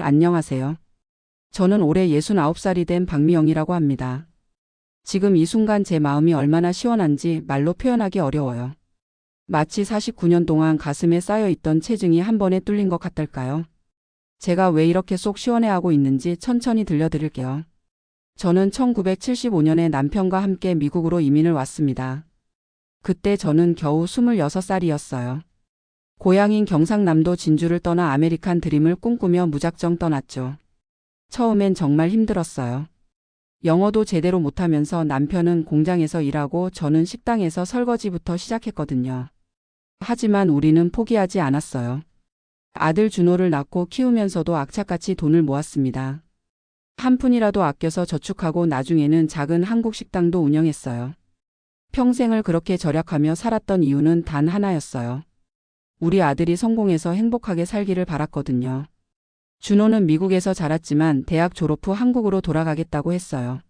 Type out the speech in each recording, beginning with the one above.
안녕하세요. 저는 올해 69살이 된 박미영이라고 합니다. 지금 이 순간 제 마음이 얼마나 시원한지 말로 표현하기 어려워요. 마치 49년 동안 가슴에 쌓여있던 체증이 한 번에 뚫린 것 같달까요? 제가 왜 이렇게 속 시원해하고 있는지 천천히 들려드릴게요. 저는 1975년에 남편과 함께 미국으로 이민을 왔습니다. 그때 저는 겨우 26살이었어요. 고향인 경상남도 진주를 떠나 아메리칸 드림을 꿈꾸며 무작정 떠났죠. 처음엔 정말 힘들었어요. 영어도 제대로 못하면서 남편은 공장에서 일하고 저는 식당에서 설거지부터 시작했거든요. 하지만 우리는 포기하지 않았어요. 아들 준호를 낳고 키우면서도 악착같이 돈을 모았습니다. 한 푼이라도 아껴서 저축하고 나중에는 작은 한국 식당도 운영했어요. 평생을 그렇게 절약하며 살았던 이유는 단 하나였어요. 우리 아들이 성공해서 행복하게 살기를 바랐거든요. 준호는 미국에서 자랐지만 대학 졸업 후 한국으로 돌아가겠다고 했어요.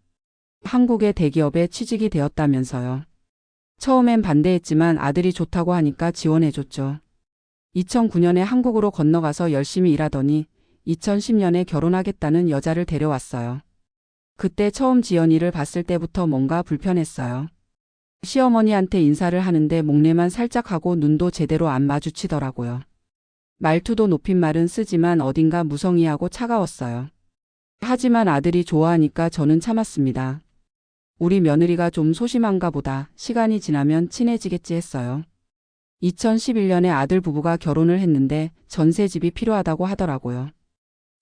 한국의 대기업에 취직이 되었다면서요. 처음엔 반대했지만 아들이 좋다고 하니까 지원해줬죠. 2009년에 한국으로 건너가서 열심히 일하더니 2010년에 결혼하겠다는 여자를 데려왔어요. 그때 처음 지연이를 봤을 때부터 뭔가 불편했어요. 시어머니한테 인사를 하는데 목례만 살짝 하고 눈도 제대로 안 마주치더라고요. 말투도 높임말은 쓰지만 어딘가 무성의하고 차가웠어요. 하지만 아들이 좋아하니까 저는 참았습니다. 우리 며느리가 좀 소심한가 보다. 시간이 지나면 친해지겠지 했어요. 2011년에 아들 부부가 결혼을 했는데 전세집이 필요하다고 하더라고요.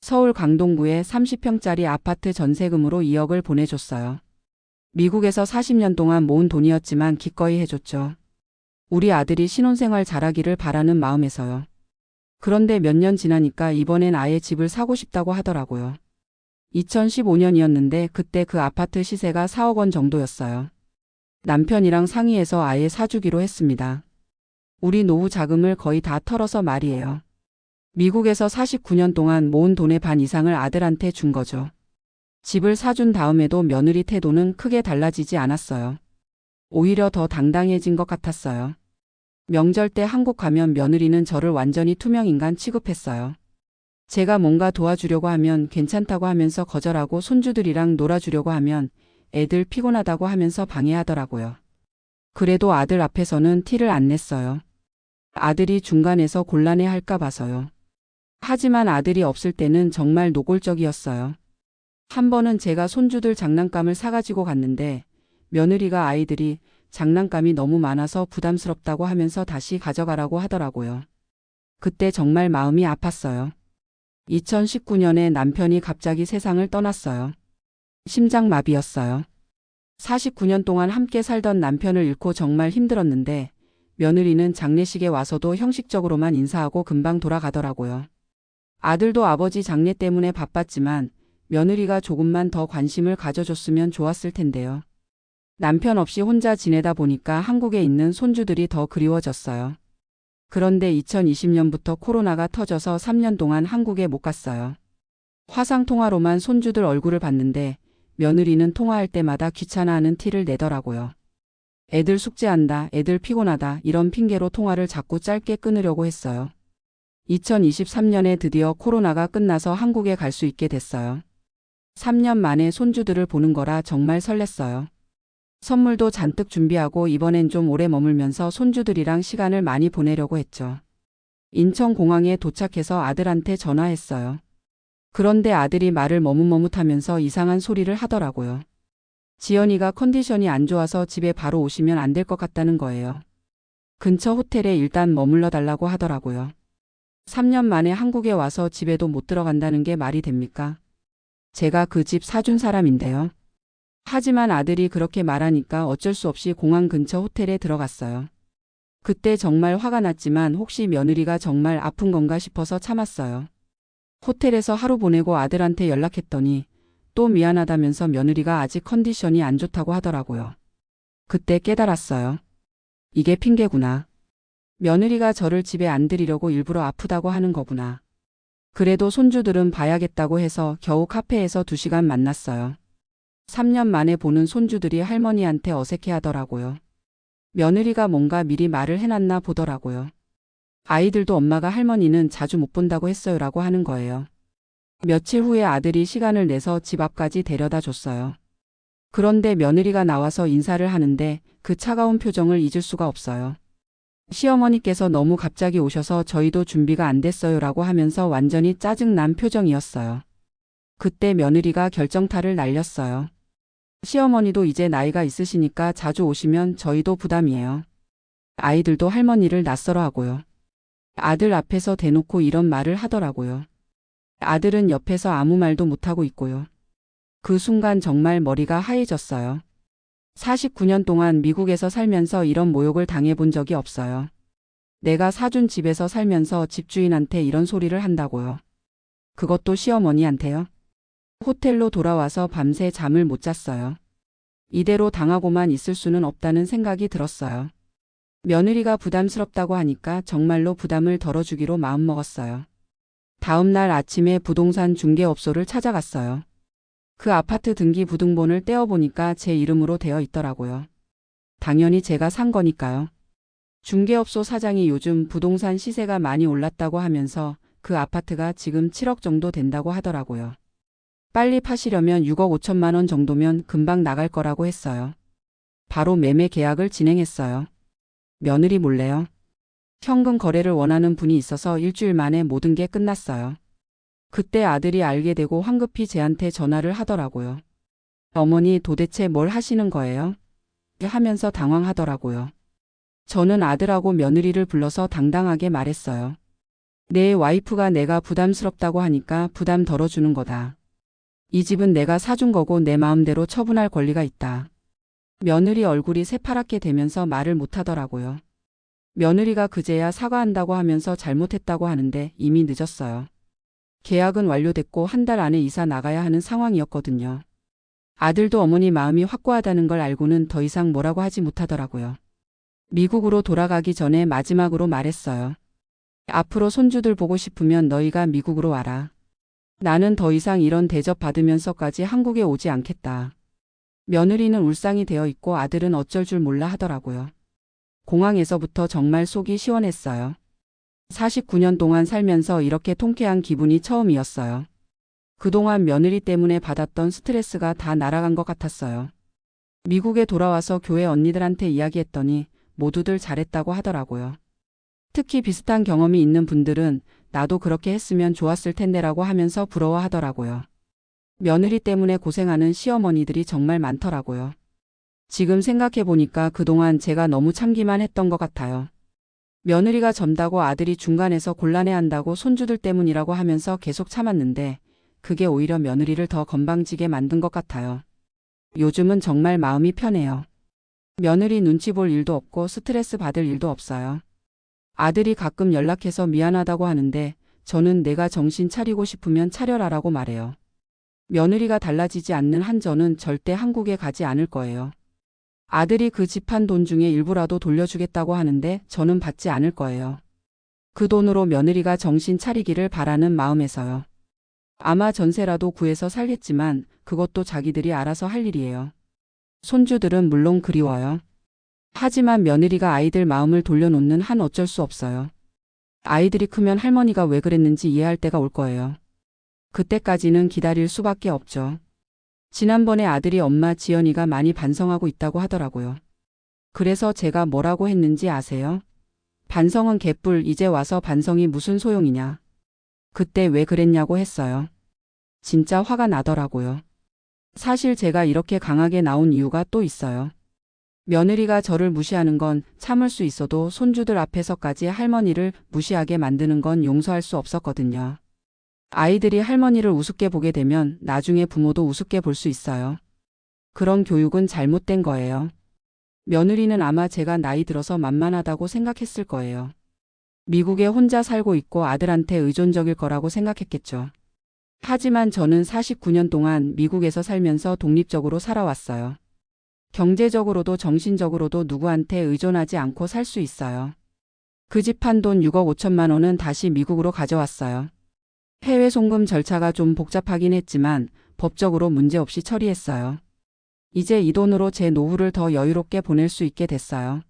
서울 강동구에 30평짜리 아파트 전세금으로 2억을 보내줬어요. 미국에서 40년 동안 모은 돈이었지만 기꺼이 해줬죠. 우리 아들이 신혼생활 잘하기를 바라는 마음에서요. 그런데 몇 년 지나니까 이번엔 아예 집을 사고 싶다고 하더라고요. 2015년이었는데 그때 그 아파트 시세가 4억 원 정도였어요. 남편이랑 상의해서 아예 사주기로 했습니다. 우리 노후 자금을 거의 다 털어서 말이에요. 미국에서 49년 동안 모은 돈의 반 이상을 아들한테 준 거죠. 집을 사준 다음에도 며느리 태도는 크게 달라지지 않았어요. 오히려 더 당당해진 것 같았어요. 명절 때 한국 가면 며느리는 저를 완전히 투명인간 취급했어요. 제가 뭔가 도와주려고 하면 괜찮다고 하면서 거절하고 손주들이랑 놀아주려고 하면 애들 피곤하다고 하면서 방해하더라고요. 그래도 아들 앞에서는 티를 안 냈어요. 아들이 중간에서 곤란해할까 봐서요. 하지만 아들이 없을 때는 정말 노골적이었어요. 한 번은 제가 손주들 장난감을 사가지고 갔는데 며느리가 아이들이 장난감이 너무 많아서 부담스럽다고 하면서 다시 가져가라고 하더라고요. 그때 정말 마음이 아팠어요. 2019년에 남편이 갑자기 세상을 떠났어요. 심장마비였어요. 49년 동안 함께 살던 남편을 잃고 정말 힘들었는데 며느리는 장례식에 와서도 형식적으로만 인사하고 금방 돌아가더라고요. 아들도 아버지 장례 때문에 바빴지만 며느리가 조금만 더 관심을 가져줬으면 좋았을 텐데요. 남편 없이 혼자 지내다 보니까 한국에 있는 손주들이 더 그리워졌어요. 그런데 2020년부터 코로나가 터져서 3년 동안 한국에 못 갔어요. 화상통화로만 손주들 얼굴을 봤는데 며느리는 통화할 때마다 귀찮아하는 티를 내더라고요. 애들 숙제한다, 애들 피곤하다 이런 핑계로 통화를 자꾸 짧게 끊으려고 했어요. 2023년에 드디어 코로나가 끝나서 한국에 갈 수 있게 됐어요. 3년 만에 손주들을 보는 거라 정말 설렜어요. 선물도 잔뜩 준비하고 이번엔 좀 오래 머물면서 손주들이랑 시간을 많이 보내려고 했죠. 인천공항에 도착해서 아들한테 전화했어요. 그런데 아들이 말을 머뭇머뭇하면서 이상한 소리를 하더라고요. 지연이가 컨디션이 안 좋아서 집에 바로 오시면 안 될 것 같다는 거예요. 근처 호텔에 일단 머물러 달라고 하더라고요. 3년 만에 한국에 와서 집에도 못 들어간다는 게 말이 됩니까? 제가 그 집 사준 사람인데요. 하지만 아들이 그렇게 말하니까 어쩔 수 없이 공항 근처 호텔에 들어갔어요. 그때 정말 화가 났지만 혹시 며느리가 정말 아픈 건가 싶어서 참았어요. 호텔에서 하루 보내고 아들한테 연락했더니 또 미안하다면서 며느리가 아직 컨디션이 안 좋다고 하더라고요. 그때 깨달았어요. 이게 핑계구나. 며느리가 저를 집에 안 들이려고 일부러 아프다고 하는 거구나. 그래도 손주들은 봐야겠다고 해서 겨우 카페에서 2시간 만났어요. 3년 만에 보는 손주들이 할머니한테 어색해하더라고요. 며느리가 뭔가 미리 말을 해놨나 보더라고요. 아이들도 엄마가 할머니는 자주 못 본다고 했어요라고 하는 거예요. 며칠 후에 아들이 시간을 내서 집 앞까지 데려다 줬어요. 그런데 며느리가 나와서 인사를 하는데 그 차가운 표정을 잊을 수가 없어요. 시어머니께서 너무 갑자기 오셔서 저희도 준비가 안 됐어요라고 하면서 완전히 짜증난 표정이었어요. 그때 며느리가 결정타를 날렸어요. 시어머니도 이제 나이가 있으시니까 자주 오시면 저희도 부담이에요. 아이들도 할머니를 낯설어 하고요. 아들 앞에서 대놓고 이런 말을 하더라고요. 아들은 옆에서 아무 말도 못하고 있고요. 그 순간 정말 머리가 하얘졌어요. 49년 동안 미국에서 살면서 이런 모욕을 당해본 적이 없어요. 내가 사준 집에서 살면서 집주인한테 이런 소리를 한다고요. 그것도 시어머니한테요. 호텔로 돌아와서 밤새 잠을 못 잤어요. 이대로 당하고만 있을 수는 없다는 생각이 들었어요. 며느리가 부담스럽다고 하니까 정말로 부담을 덜어주기로 마음먹었어요. 다음 날 아침에 부동산 중개업소를 찾아갔어요. 그 아파트 등기부등본을 떼어보니까 제 이름으로 되어 있더라고요. 당연히 제가 산 거니까요. 중개업소 사장이 요즘 부동산 시세가 많이 올랐다고 하면서 그 아파트가 지금 7억 정도 된다고 하더라고요. 빨리 파시려면 6억 5천만 원 정도면 금방 나갈 거라고 했어요. 바로 매매 계약을 진행했어요. 며느리 몰래요. 현금 거래를 원하는 분이 있어서 일주일 만에 모든 게 끝났어요. 그때 아들이 알게 되고 황급히 제한테 전화를 하더라고요. 어머니 도대체 뭘 하시는 거예요? 하면서 당황하더라고요. 저는 아들하고 며느리를 불러서 당당하게 말했어요. 내 와이프가 내가 부담스럽다고 하니까 부담 덜어주는 거다. 이 집은 내가 사준 거고 내 마음대로 처분할 권리가 있다. 며느리 얼굴이 새파랗게 되면서 말을 못하더라고요. 며느리가 그제야 사과한다고 하면서 잘못했다고 하는데 이미 늦었어요. 계약은 완료됐고 한 달 안에 이사 나가야 하는 상황이었거든요. 아들도 어머니 마음이 확고하다는 걸 알고는 더 이상 뭐라고 하지 못하더라고요. 미국으로 돌아가기 전에 마지막으로 말했어요. 앞으로 손주들 보고 싶으면 너희가 미국으로 와라. 나는 더 이상 이런 대접 받으면서까지 한국에 오지 않겠다. 며느리는 울상이 되어 있고 아들은 어쩔 줄 몰라 하더라고요. 공항에서부터 정말 속이 시원했어요. 49년 동안 살면서 이렇게 통쾌한 기분이 처음이었어요. 그동안 며느리 때문에 받았던 스트레스가 다 날아간 것 같았어요. 미국에 돌아와서 교회 언니들한테 이야기했더니 모두들 잘했다고 하더라고요. 특히 비슷한 경험이 있는 분들은 나도 그렇게 했으면 좋았을 텐데라고 하면서 부러워하더라고요. 며느리 때문에 고생하는 시어머니들이 정말 많더라고요. 지금 생각해보니까 그동안 제가 너무 참기만 했던 것 같아요. 며느리가 젊다고 아들이 중간에서 곤란해한다고 손주들 때문이라고 하면서 계속 참았는데 그게 오히려 며느리를 더 건방지게 만든 것 같아요. 요즘은 정말 마음이 편해요. 며느리 눈치 볼 일도 없고 스트레스 받을 일도 없어요. 아들이 가끔 연락해서 미안하다고 하는데 저는 내가 정신 차리고 싶으면 차려라라고 말해요. 며느리가 달라지지 않는 한 저는 절대 한국에 가지 않을 거예요. 아들이 그 집 한 돈 중에 일부라도 돌려주겠다고 하는데 저는 받지 않을 거예요. 그 돈으로 며느리가 정신 차리기를 바라는 마음에서요. 아마 전세라도 구해서 살겠지만 그것도 자기들이 알아서 할 일이에요. 손주들은 물론 그리워요. 하지만 며느리가 아이들 마음을 돌려놓는 한 어쩔 수 없어요. 아이들이 크면 할머니가 왜 그랬는지 이해할 때가 올 거예요. 그때까지는 기다릴 수밖에 없죠. 지난번에 아들이 엄마 지연이가 많이 반성하고 있다고 하더라고요. 그래서 제가 뭐라고 했는지 아세요? 반성은 개뿔, 이제 와서 반성이 무슨 소용이냐. 그때 왜 그랬냐고 했어요. 진짜 화가 나더라고요. 사실 제가 이렇게 강하게 나온 이유가 또 있어요. 며느리가 저를 무시하는 건 참을 수 있어도 손주들 앞에서까지 할머니를 무시하게 만드는 건 용서할 수 없었거든요. 아이들이 할머니를 우습게 보게 되면 나중에 부모도 우습게 볼 수 있어요. 그런 교육은 잘못된 거예요. 며느리는 아마 제가 나이 들어서 만만하다고 생각했을 거예요. 미국에 혼자 살고 있고 아들한테 의존적일 거라고 생각했겠죠. 하지만 저는 49년 동안 미국에서 살면서 독립적으로 살아왔어요. 경제적으로도 정신적으로도 누구한테 의존하지 않고 살 수 있어요. 그 집 한 돈 6억 5천만 원은 다시 미국으로 가져왔어요. 해외 송금 절차가 좀 복잡하긴 했지만 법적으로 문제없이 처리했어요. 이제 이 돈으로 제 노후를 더 여유롭게 보낼 수 있게 됐어요.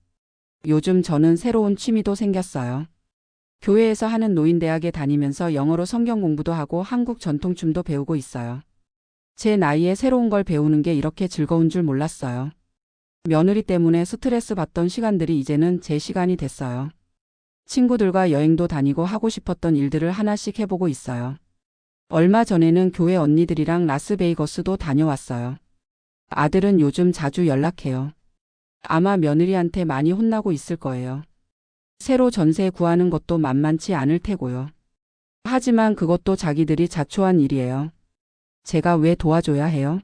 요즘 저는 새로운 취미도 생겼어요. 교회에서 하는 노인대학에 다니면서 영어로 성경 공부도 하고 한국 전통춤도 배우고 있어요. 제 나이에 새로운 걸 배우는 게 이렇게 즐거운 줄 몰랐어요. 며느리 때문에 스트레스 받던 시간들이 이제는 제 시간이 됐어요. 친구들과 여행도 다니고 하고 싶었던 일들을 하나씩 해보고 있어요. 얼마 전에는 교회 언니들이랑 라스베이거스도 다녀왔어요. 아들은 요즘 자주 연락해요. 아마 며느리한테 많이 혼나고 있을 거예요. 새로 전세 구하는 것도 만만치 않을 테고요. 하지만 그것도 자기들이 자초한 일이에요. 제가 왜 도와줘야 해요?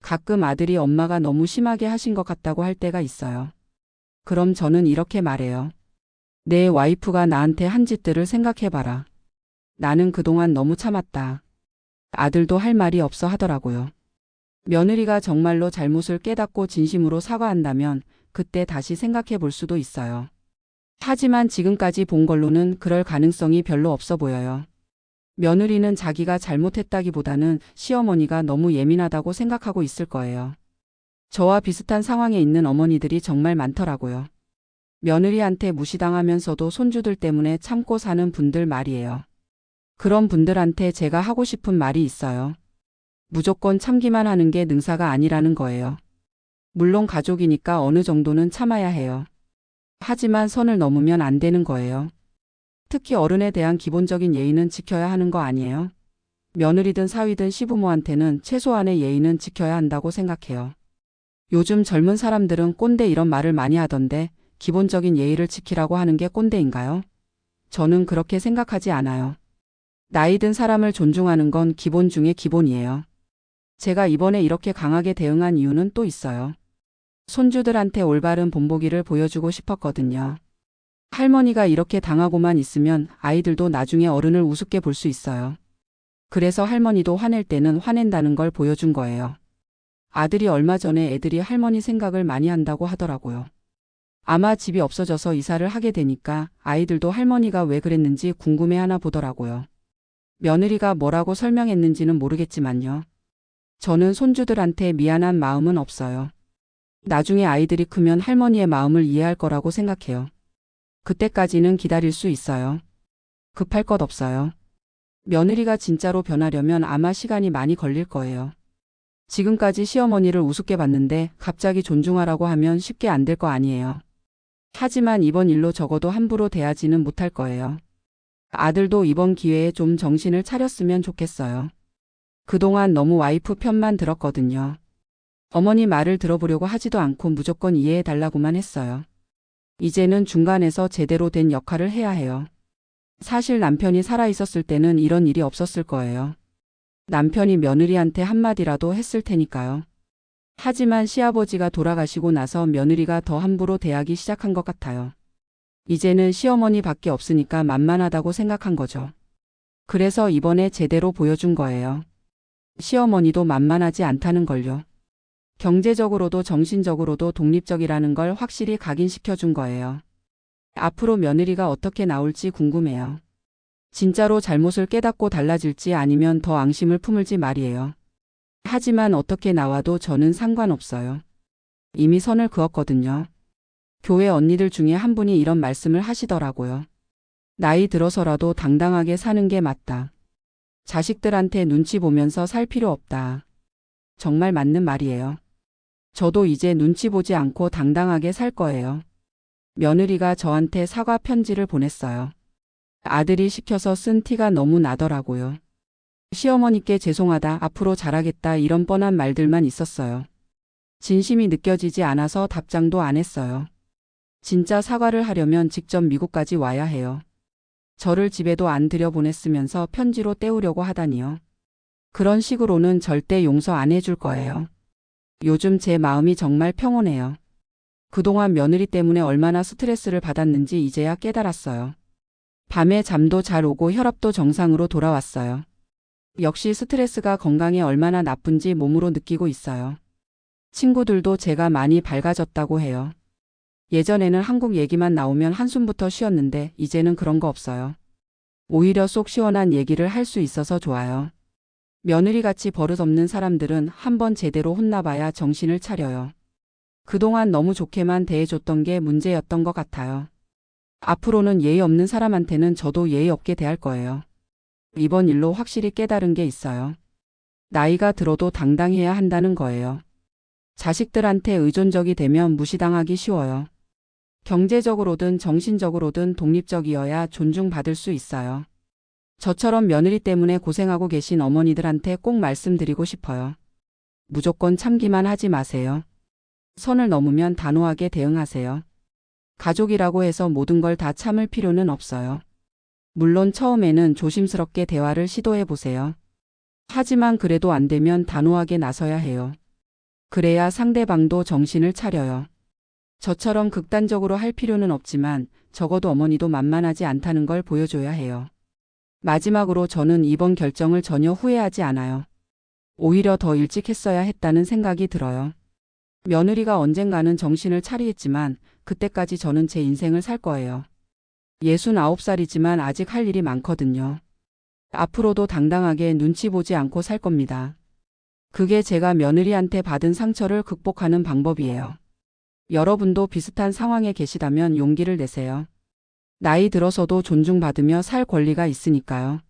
가끔 아들이 엄마가 너무 심하게 하신 것 같다고 할 때가 있어요. 그럼 저는 이렇게 말해요. 내 와이프가 나한테 한 짓들을 생각해봐라. 나는 그동안 너무 참았다. 아들도 할 말이 없어 하더라고요. 며느리가 정말로 잘못을 깨닫고 진심으로 사과한다면 그때 다시 생각해 볼 수도 있어요. 하지만 지금까지 본 걸로는 그럴 가능성이 별로 없어 보여요. 며느리는 자기가 잘못했다기보다는 시어머니가 너무 예민하다고 생각하고 있을 거예요. 저와 비슷한 상황에 있는 어머니들이 정말 많더라고요. 며느리한테 무시당하면서도 손주들 때문에 참고 사는 분들 말이에요. 그런 분들한테 제가 하고 싶은 말이 있어요. 무조건 참기만 하는 게 능사가 아니라는 거예요. 물론 가족이니까 어느 정도는 참아야 해요. 하지만 선을 넘으면 안 되는 거예요. 특히 어른에 대한 기본적인 예의는 지켜야 하는 거 아니에요? 며느리든 사위든 시부모한테는 최소한의 예의는 지켜야 한다고 생각해요. 요즘 젊은 사람들은 꼰대 이런 말을 많이 하던데 기본적인 예의를 지키라고 하는 게 꼰대인가요? 저는 그렇게 생각하지 않아요. 나이 든 사람을 존중하는 건 기본 중에 기본이에요. 제가 이번에 이렇게 강하게 대응한 이유는 또 있어요. 손주들한테 올바른 본보기를 보여주고 싶었거든요. 할머니가 이렇게 당하고만 있으면 아이들도 나중에 어른을 우습게 볼 수 있어요. 그래서 할머니도 화낼 때는 화낸다는 걸 보여준 거예요. 아들이 얼마 전에 애들이 할머니 생각을 많이 한다고 하더라고요. 아마 집이 없어져서 이사를 하게 되니까 아이들도 할머니가 왜 그랬는지 궁금해하나 보더라고요. 며느리가 뭐라고 설명했는지는 모르겠지만요. 저는 손주들한테 미안한 마음은 없어요. 나중에 아이들이 크면 할머니의 마음을 이해할 거라고 생각해요. 그때까지는 기다릴 수 있어요. 급할 것 없어요. 며느리가 진짜로 변하려면 아마 시간이 많이 걸릴 거예요. 지금까지 시어머니를 우습게 봤는데 갑자기 존중하라고 하면 쉽게 안 될 거 아니에요. 하지만 이번 일로 적어도 함부로 대하지는 못할 거예요. 아들도 이번 기회에 좀 정신을 차렸으면 좋겠어요. 그동안 너무 와이프 편만 들었거든요. 어머니 말을 들어보려고 하지도 않고 무조건 이해해달라고만 했어요. 이제는 중간에서 제대로 된 역할을 해야 해요. 사실 남편이 살아있었을 때는 이런 일이 없었을 거예요. 남편이 며느리한테 한마디라도 했을 테니까요. 하지만 시아버지가 돌아가시고 나서 며느리가 더 함부로 대하기 시작한 것 같아요. 이제는 시어머니밖에 없으니까 만만하다고 생각한 거죠. 그래서 이번에 제대로 보여준 거예요. 시어머니도 만만하지 않다는 걸요. 경제적으로도 정신적으로도 독립적이라는 걸 확실히 각인시켜준 거예요. 앞으로 며느리가 어떻게 나올지 궁금해요. 진짜로 잘못을 깨닫고 달라질지 아니면 더 앙심을 품을지 말이에요. 하지만 어떻게 나와도 저는 상관없어요. 이미 선을 그었거든요. 교회 언니들 중에 한 분이 이런 말씀을 하시더라고요. 나이 들어서라도 당당하게 사는 게 맞다. 자식들한테 눈치 보면서 살 필요 없다. 정말 맞는 말이에요. 저도 이제 눈치 보지 않고 당당하게 살 거예요. 며느리가 저한테 사과 편지를 보냈어요. 아들이 시켜서 쓴 티가 너무 나더라고요. 시어머니께 죄송하다, 앞으로 잘하겠다 이런 뻔한 말들만 있었어요. 진심이 느껴지지 않아서 답장도 안 했어요. 진짜 사과를 하려면 직접 미국까지 와야 해요. 저를 집에도 안 들여보냈으면서 편지로 때우려고 하다니요. 그런 식으로는 절대 용서 안 해줄 거예요. 요즘 제 마음이 정말 평온해요. 그동안 며느리 때문에 얼마나 스트레스를 받았는지 이제야 깨달았어요. 밤에 잠도 잘 오고 혈압도 정상으로 돌아왔어요. 역시 스트레스가 건강에 얼마나 나쁜지 몸으로 느끼고 있어요. 친구들도 제가 많이 밝아졌다고 해요. 예전에는 한국 얘기만 나오면 한숨부터 쉬었는데 이제는 그런 거 없어요. 오히려 속 시원한 얘기를 할 수 있어서 좋아요. 며느리같이 버릇없는 사람들은 한번 제대로 혼나봐야 정신을 차려요. 그동안 너무 좋게만 대해줬던 게 문제였던 것 같아요. 앞으로는 예의 없는 사람한테는 저도 예의 없게 대할 거예요. 이번 일로 확실히 깨달은 게 있어요. 나이가 들어도 당당해야 한다는 거예요. 자식들한테 의존적이 되면 무시당하기 쉬워요. 경제적으로든 정신적으로든 독립적이어야 존중받을 수 있어요. 저처럼 며느리 때문에 고생하고 계신 어머니들한테 꼭 말씀드리고 싶어요. 무조건 참기만 하지 마세요. 선을 넘으면 단호하게 대응하세요. 가족이라고 해서 모든 걸 다 참을 필요는 없어요. 물론 처음에는 조심스럽게 대화를 시도해 보세요. 하지만 그래도 안 되면 단호하게 나서야 해요. 그래야 상대방도 정신을 차려요. 저처럼 극단적으로 할 필요는 없지만 적어도 어머니도 만만하지 않다는 걸 보여줘야 해요. 마지막으로 저는 이번 결정을 전혀 후회하지 않아요. 오히려 더 일찍 했어야 했다는 생각이 들어요. 며느리가 언젠가는 정신을 차리겠지만 그때까지 저는 제 인생을 살 거예요. 69살이지만 아직 할 일이 많거든요. 앞으로도 당당하게 눈치 보지 않고 살 겁니다. 그게 제가 며느리한테 받은 상처를 극복하는 방법이에요. 여러분도 비슷한 상황에 계시다면 용기를 내세요. 나이 들어서도 존중받으며 살 권리가 있으니까요.